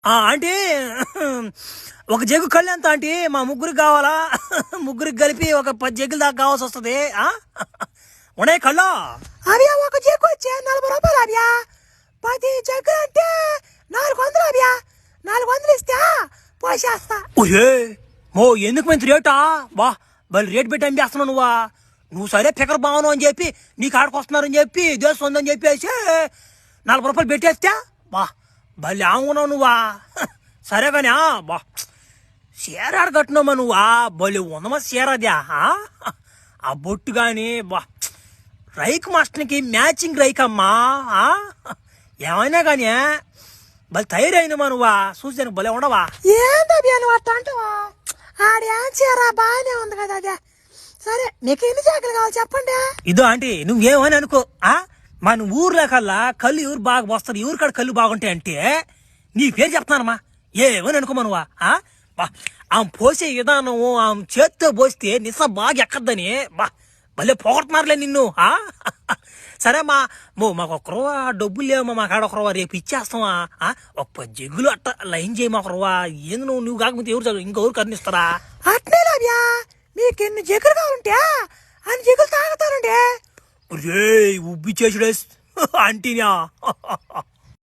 Aunty ఒక jug కళ్ళు ఎంత ఆంటీ? మా ముగ్గురికి కావాలా? ముగ్గురికి కలిపి ఒక 10 జగ్గుల దాకా కావాల్సి వస్తుంది. ఉన్నాయి కళ్ళు అవి ఒక జగ్గు వచ్చే 40 రూపాయలు. అవి 10 జగ్గులు అంటే 400. అవి 400 ఇస్తే పోసేస్తా. ఓయే మో ఎందుకు మంచి రేటా? బా బలి రేట్ పెట్టి అమ్మేస్తున్నావు నువ్వు సరే ఫికర్ బావను అని చెప్పి నీ కాడకు వస్తున్నారని చెప్పి దేశం ఉందని చెప్పేసి 40 రూపాయలు పెట్టేస్తే బా బలి ఆవున్నావు నువ్వా? సరే కానీ బా చీర కట్టినామా నువ్వా? బలి ఉన్నమా చీర అదే. ఆ బొట్టు కానీ బా రైక్ మాస్టర్కి మ్యాచింగ్ రైక్ అమ్మా. ఏమైనా కానీ బలి తయారైనమా నువ్వా? చూసాను భలే ఉండవా? ఏందబ్బా నువ్వు అట్ట అంటావా? ఆడేం చీర బాగానే ఉంది కదా. అదే సరే నీకు ఎన్ని జాకెలు కావాలి చెప్పండి. ఇదో ఆంటీ నువ్వేమని అనుకో. మన ఊర్లో కల్లా కళ్ళు ఎవరు బాగా పోస్తారు, ఎవరి కాడ కళ్ళు బాగుంటాయి అంటే నీ పేరు చెప్తానమ్మా. ఏమని అనుకోమా నువ్వా? ఆమె పోసే విధానం ఆమె చేత్తో పోస్తే నిస బాగా ఎక్కద్దని బా భలే పోగొడుతున్నారులే నిన్ను. సరే మాకు ఒక రవ్వ డబ్బులు లేవమ్మా, మా కాడ ఒక రవ్వ రేపు ఇచ్చేస్తామా? ఒక 10 జగ్గులు అట్ట లైన్ చేయమా ఒక రవ్వ. ఏంది నువ్వు కాకపోతే ఎవరు ఇంకెవరు కర్ణిస్తారా? అట్నే లాభ్యా మీకు ఎన్ని జగ్గులు కావాలంటే అన్ని జగ్గులు తాగుతానండి. రే ఉబ్బి చేసుడే అంటీనా?